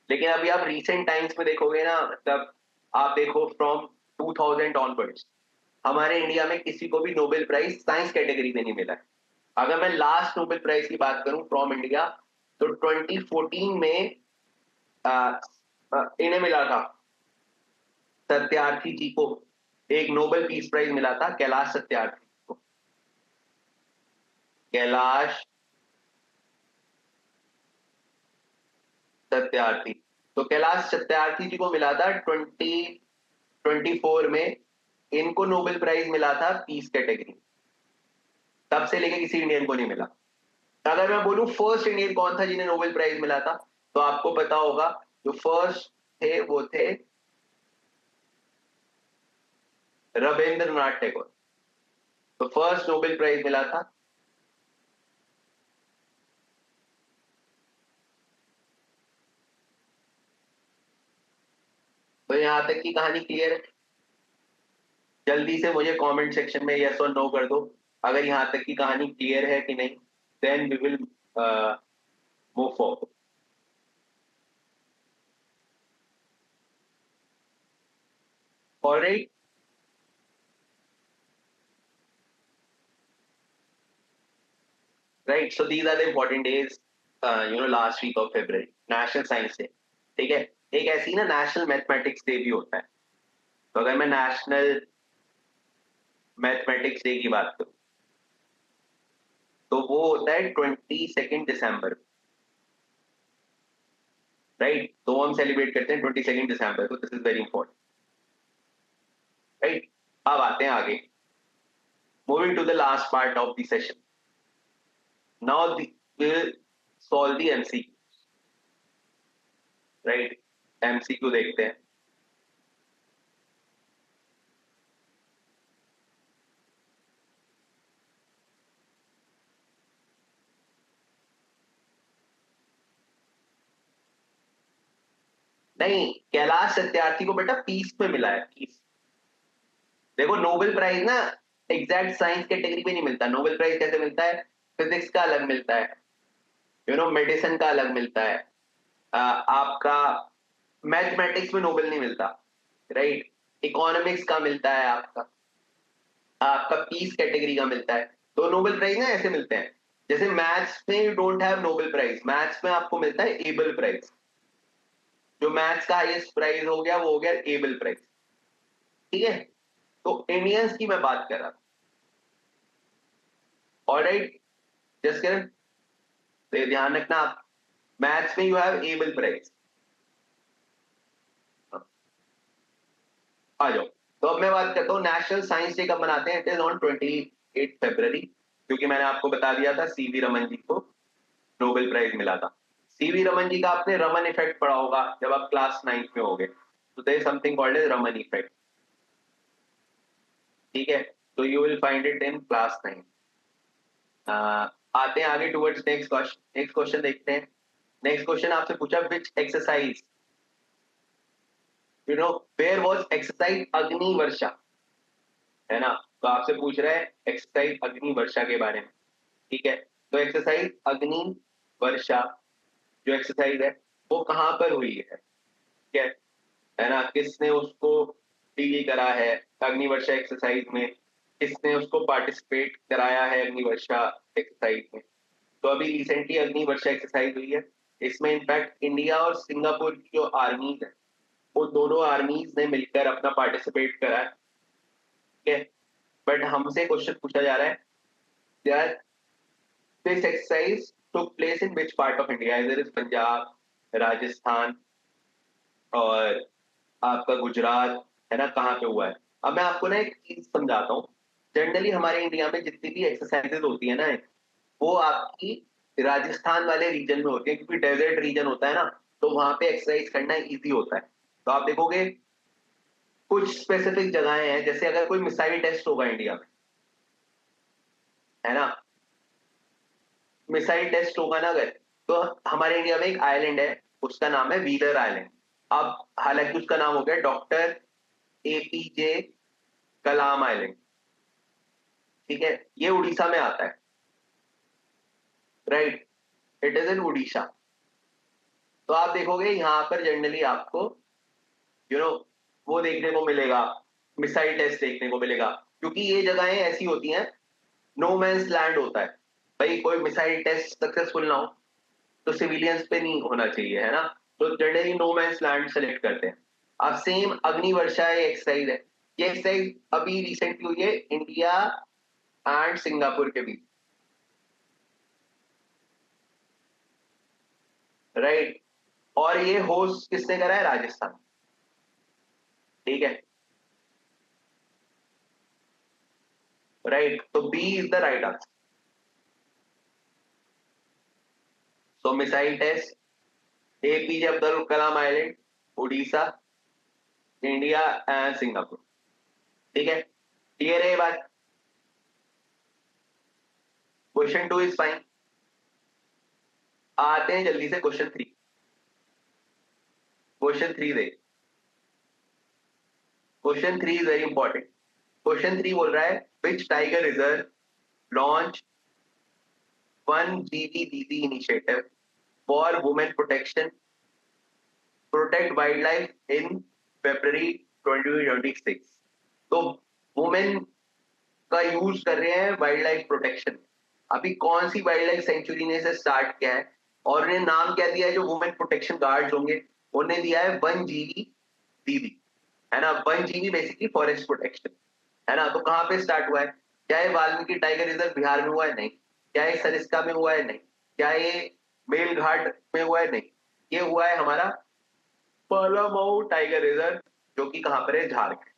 Speaker 1: लेकिन अभी आप रीसेंट टाइम्स में देखोगे ना, मतलब आप देखो फ्रॉम 2000 ऑनवर्ड्स हमारे इंडिया में किसी को भी नोबेल प्राइज साइंस कैटेगरी में नहीं मिला। अगर मैं लास्ट नोबेल प्राइज की बात करूं फ्रॉम इंडिया, तो 2014 में इन्हें मिला था, सत्यार्थी जी को एक नोबेल पीस प्राइज मिला था, कैलाश सत्यार्थी को। कैलाश सत्यार्थी। तो कैलाश सत्यार्थी जी को मिला था 2024 में। इनको नोबेल प्राइज मिला था पीस कैटेगरी। तब से लेके किसी इंडियन को नहीं मिला। अगर मैं बोलूं फर्स्ट इंडियन कौन था जिन्हें नोबेल प्राइज मिला था, तो आपको पता होगा। जो फर्स्ट थे वो थे रविंद्रनाथ टैगोर। तो फर्स्ट नोबेल प्राइज मिला था। तो यहां तक की कहानी क्लियर है? जल्दी से मुझे कमेंट सेक्शन में यस और नो कर दो अगर यहां तक की कहानी क्लियर है कि नहीं। Then we will move forward. Alright, right. So these are the important days, last week of February. National science day, ठीक है। एक ऐसी ना नेशनल मैथमेटिक्स डे भी होता है। तो अगर मैं नेशनल मैथमेटिक्स डे की बात करूं, तो वो होता है 22 दिसंबर, राइट। तो हम सेलिब्रेट करते हैं 22 दिसंबर को। This is very important, right. अब आते हैं आगे, moving to the last part of the session. Now we will solve the MCQ, right. MCQ देखते हैं। नहीं, कैलाश सत्यार्थी को बेटा पीस में मिला है, पीस। देखो नोबेल प्राइज ना एग्जैक्ट साइंस कैटेगरी में नहीं मिलता। नोबेल प्राइज कैसे मिलता है? फिजिक्स का अलग मिलता है, मेडिसिन का अलग मिलता है। आपका मैथमेटिक्स में नोबेल नहीं मिलता, राइट। इकोनॉमिक्स का मिलता है, आपका पीस कैटेगरी का मिलता है। तो नोबेल प्राइज ना ऐसे मिलते हैं। जैसे मैथ्स में you don't have Nobel prize, maths में आपको मिलता है एबल प्राइज। जो मैथ्स का हाईएस्ट प्राइज हो गया वो हो गया एबल प्राइज, ठीक है। तो इंडियंस की मैं बात कर रहा था। ऑलराइट, जस्ट किरण, तो ये ध्यान रखना आप, मैथ्स में यू हैव एबल प्राइस। आ जाओ। तो अब मैं बात करता हूँ नेशनल साइंस डे कब मनाते हैं। इट इज ऑन 28 फरवरी, क्योंकि मैंने आपको बता दिया था सीवी रमन जी को नोबेल प्राइज मिला था। सीवी रमन जी का आपने रमन इफेक्ट पढ़ा होगा जब आप क्लास 9th में होगे। तो there is something called as Raman effect. ठीक है, तो you will find it in class 9। आते हैं आगे towards next question. Next question देखते हैं। नेक्स्ट क्वेश्चन आपसे पूछा which exercise, you know, where was exercise Agni Varsha, है ना। तो आपसे पूछ रहा है एक्सरसाइज अग्नि वर्षा के बारे में। ठीक है, तो एक्सरसाइज अग्नि वर्षा जो एक्सरसाइज है वो कहाँ पर हुई है। ठीक है ना, किसने उसको डील करा है अग्निवर्षा एक्सरसाइज में, किसने उसको पार्टिसिपेट कराया है अग्निवर्षा एक्सरसाइज में। तो अभी रिसेंटली अग्निवर्षा एक्सरसाइज हुई है। इसमें इनफैक्ट इंडिया और सिंगापुर की जो आर्मीज है वो दोनों आर्मीज ने मिलकर अपना पार्टिसिपेट करा है। ठीक है, बट हमसे क्वेश्चन पूछा जा रहा है यार, this exercise took place in which part of India, इधर इज पंजाब, राजस्थान और आपका गुजरात, है ना, कहाँ पे हुआ है। अब मैं आपको ना एक चीज समझाता हूँ। जनरली हमारे इंडिया में जितनी भी एक्सरसाइजेज होती है ना, वो आपकी राजस्थान वाले रीजन में होती है, क्योंकि डेजर्ट रीजन होता है ना, तो वहां पे एक्सरसाइज करना इजी होता है। तो आप देखोगे कुछ स्पेसिफिक जगहें हैं, जैसे अगर कोई मिसाइल टेस्ट होगा इंडिया में, है ना, मिसाइल टेस्ट होगा ना अगर, तो हमारे इंडिया में एक आइलैंड है, उसका नाम है व्हीलर आइलैंड। अब हालांकि उसका नाम हो गया डॉक्टर एपीजे कलाम आइलैंड। ठीक है, ये उड़ीसा में आता है, right, it is in Orissa. तो आप देखोगे यहाँ पर जनरली आपको, यू नो, वो देखने को मिलेगा, मिसाइल टेस्ट देखने को मिलेगा, क्योंकि ये जगहें ऐसी होती हैं, नो मैंस लैंड होता है। भाई कोई मिसाइल टेस्ट सक्सेसफुल ना हो तो सिविलियंस पे नहीं होना चाहिए, है ना। तो generally no man's land select करते हैं। अब सेम अग्नि वर्षा एक्सरसाइज है। ये एक्सरसाइज अभी रिसेंटली हुई है इंडिया एंड सिंगापुर के बीच, राइट। और ये होस्ट किसने करा है, राजस्थान। ठीक है, राइट, तो B is the right answer. So missile test A P J Abdul Kalam island, Orissa, India and Singapore. ठीक है, क्लियर है ये बात। Question 2 is fine. आते हैं जल्दी से क्वेश्चन 3। क्वेश्चन 3 देख, question 3 is very important. Question 3 बोल रहा है which tiger reserve launch 1 GBDB initiative for women protection, protect wildlife in February 2026। तो वुमेन का यूज कर रहे हैं वाइल्ड लाइफ प्रोटेक्शन। अभी कौन सी वाइल्ड लाइफ सेंचुरी ने इसे स्टार्ट किया है, और उन्हें नाम क्या दिया है जो वुमेन प्रोटेक्शन गार्ड्स होंगे, उन्हें दिया है 1 GBDB, है ना। 1 GB बेसिकली फॉरेस्ट प्रोटेक्शन, है ना। तो कहाँ पे स्टार्ट हुआ है, क्या ये वाल्मीकि टाइगर रिजर्व बिहार में हुआ है, नहीं। क्या ये सरिस्का में हुआ है, नहीं। क्या ये मेलघाट में हुआ है, नहीं। ये हुआ है हमारा पलामऊ टाइगर रिजर्व, जो कि कहाँ पर है, झारखंड।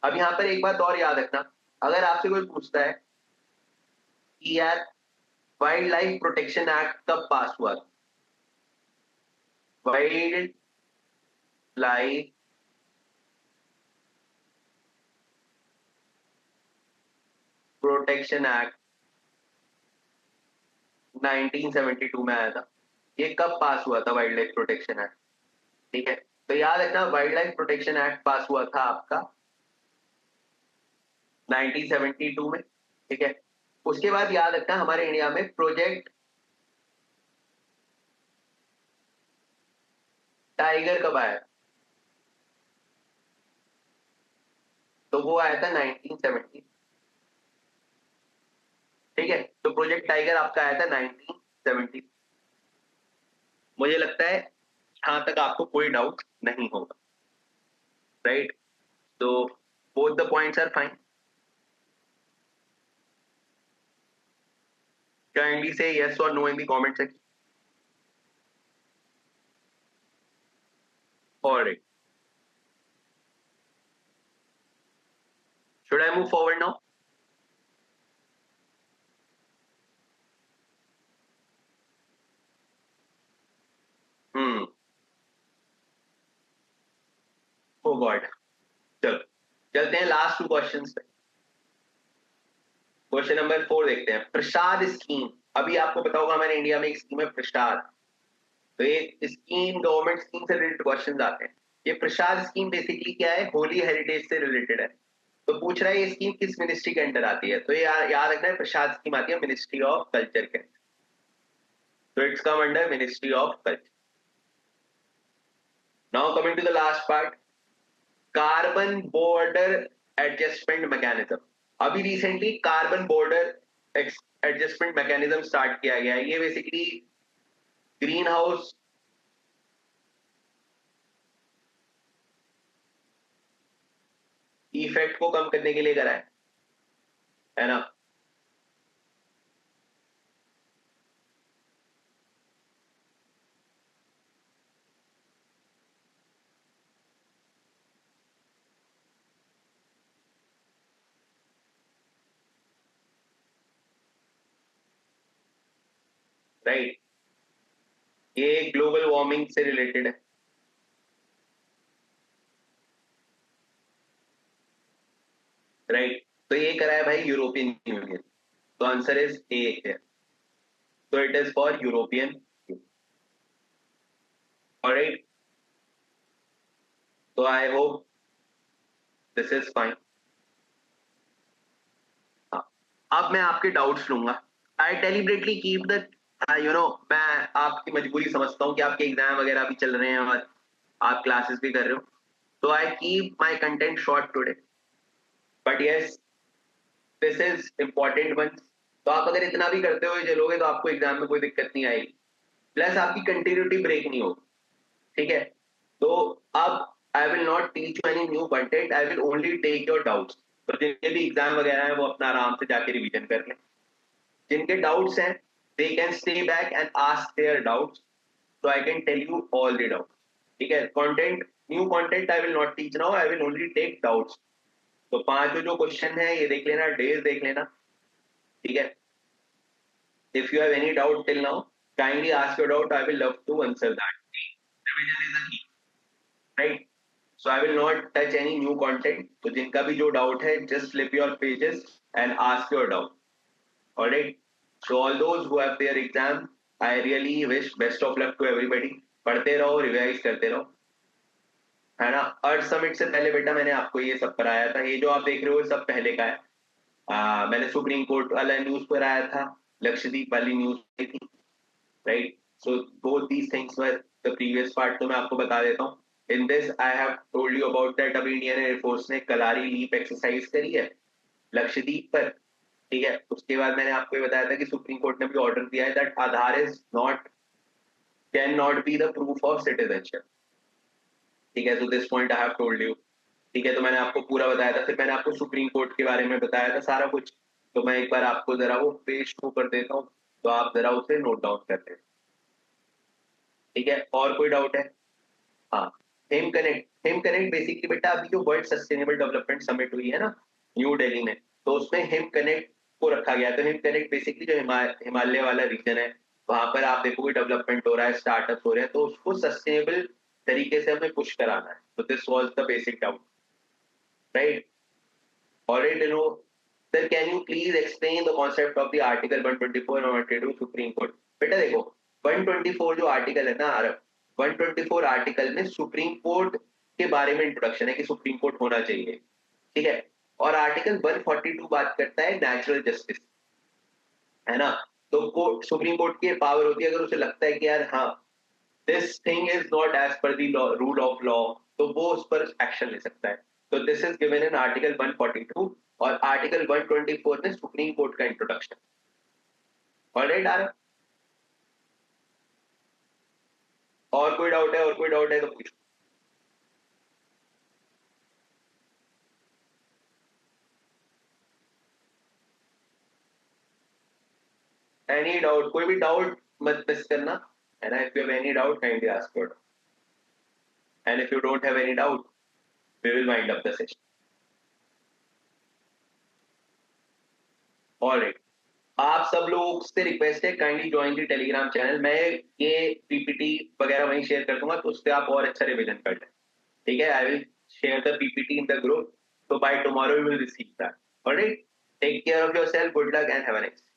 Speaker 1: अब यहाँ पर एक बात और याद रखना, अगर आपसे कोई पूछता है कि यार वाइल्ड लाइफ प्रोटेक्शन एक्ट कब पास हुआ था, वाइल्ड लाइफ प्रोटेक्शन एक्ट 1972 में आया था। ये कब पास हुआ था वाइल्ड लाइफ प्रोटेक्शन एक्ट। ठीक है, तो याद रखना वाइल्ड लाइफ प्रोटेक्शन एक्ट पास हुआ था आपका 1972 में। ठीक है, उसके बाद याद रखना हमारे इंडिया में प्रोजेक्ट टाइगर कब आया, तो वो आया था 1970। ठीक है, तो प्रोजेक्ट टाइगर आपका आया था 1970। मुझे लगता है यहां तक आपको कोई डाउट नहीं होगा, राइट। तो both the points are fine. Kindly say yes or no in the comment section. All right. Should I move forward now? Oh God. चलो चलते हैं लास्ट टू क्वेश्चंस पे. क्वेश्चन नंबर 4 देखते हैं. प्रसाद स्कीम. अभी आपको पता होगा हमारे इंडिया में एक स्कीम है प्रसाद. तो ये स्कीम गवर्नमेंट स्कीम से रिलेटेड क्वेश्चंस आते हैं. ये प्रसाद स्कीम बेसिकली क्या है? होली हेरिटेज से रिलेटेड है. तो पूछ रहा है ये स्कीम किस मिनिस्ट्री के अंडर आती है. तो ये याद रखना है प्रसाद स्कीम आती है मिनिस्ट्री ऑफ कल्चर के. तो it's come under ministry of culture. Now coming to the last part. Carbon border adjustment mechanism. अभी recently carbon border adjustment mechanism start किया गया है. ये बेसिकली ग्रीन हाउस इफेक्ट को कम करने के लिए करा है ना. राइट. ये ग्लोबल वार्मिंग से रिलेटेड है. राइट. तो ये करा है भाई यूरोपियन यूनियन. तो आंसर इज ए है. तो it is for European. Alright. तो I hope this is fine. अब मैं आपके डाउट्स लूंगा. आई डेलिबरेटली कीप द मैं आपकी मजबूरी समझता हूँ कि आपके एग्जाम वगैरह भी चल रहे हैं और आप क्लासेस भी कर रहे हो. तो I keep my content short today. But yes this is important one. तो आप अगर इतना भी करते हुए चलोगे तो आपको एग्जाम में कोई दिक्कत नहीं आएगी. प्लस आपकी कंटिन्यूटी ब्रेक नहीं होगी. ठीक है. तो अब I will not teach you any new content. I will only take your doubts. तो जिनके भी एग्जाम वगैरह है वो अपना आराम से जाके रिवीजन कर लें. जिनके डाउट्स हैं they can stay back and ask their doubts, so I can tell you all the doubts. ठीक है. Content new content I will not teach now. I will only take doubts. तो 5 जो क्वेश्चन है ये देख लेना. डेज देख लेना. ठीक है. If you have any doubt till now kindly ask your doubt. I will love to answer that. Revision is a key. Right. So I will not touch any new content. तो जिनका भी जो डाउट है just flip your pages and ask your doubt. All right. So all those who have their exam, I really wish best of luck to everybody. पढ़ते रहो, रिवाइज करते रहो, है ना. अर्थ समिट से पहले बेटा मैंने आपको ये सब कराया था. ये जो आप देख रहे हो सब पहले का है. मैंने सुप्रीम कोर्ट वाला न्यूज पर आया था. लक्षद्वीप वाली न्यूज थी. Right. So both these things were the previous part. तो मैं आपको बता देता हूँ. In this I have told you about that. अभी इंडियन एयरफोर्स ने कलारी लीप एक्सरसाइज करी है लक्षद्वीप पर. ठीक है. उसके बाद मैंने आपको ये बताया था कि सुप्रीम कोर्ट ने भी ऑर्डर दिया है that Aadhaar is not can not be the proof of citizenship. ठीक है. तो this point I have told you. ठीक है. तो मैंने आपको पूरा बताया था. फिर मैंने आपको सुप्रीम कोर्ट के बारे में बताया था सारा कुछ. तो मैं एक बार आपको जरा वो पेज थ्रू कर देता हूँ. तो आप जरा उसे नोट डाउन कर लें. ठीक है. और कोई डाउट है? हाँ. हिम कनेक्ट बेसिकली बेटा अभी जो वर्ल्ड सस्टेनेबल डेवलपमेंट समिट हुई है ना न्यू दिल्ली में, तो उसमें हिम कनेक्ट को रखा गया. तो हिम कनेक्ट बेसिकली जो हिमालय वाला रीजन है वहां पर आप देखोगे डेवलपमेंट हो रहा है, स्टार्टअप हो रहे हैं. तो उसको सस्टेनेबल तरीके से हमें पुश कराना है. तो this was the basic doubt. Right. Alright. Sir can you please explain the concept of the article 124 noted to Supreme Court. बेटा देखो 124 जो आर्टिकल है ना 124 आर्टिकल में सुप्रीम कोर्ट के बारे में इंट्रोडक्शन है कि सुप्रीम कोर्ट होना चाहिए. ठीक है. और आर्टिकल 142 बात करता है नेचुरल जस्टिस, है ना. तो कोर्ट सुप्रीम कोर्ट की पावर होती है अगर उसे लगता है कि यार हाँ this thing is not as per the rule of law, तो वो उस पर एक्शन ले सकता है. तो this is given in article 142 और आर्टिकल 124 में सुप्रीम कोर्ट का इंट्रोडक्शन. ऑलराइट. आ रहा. और कोई डाउट है? और कोई डाउट है तो पूछो. एनी डाउट, कोई भी डाउट मत मिस करना, है ना? If you have any doubt kindly ask for, and if you don't have any doubt we will wind up the session. Alright, आप सब लोग से रिक्वेस्ट है kindly join the Telegram channel. मैं ये पीपीटी वगैरह वहीं शेयर कर दूंगा, तो उससे आप और अच्छा रिवीजन कर लें। ठीक है, I will share the PPT in the group, so by tomorrow you will receive that. All right, take care of yourself, good luck and have a nice day.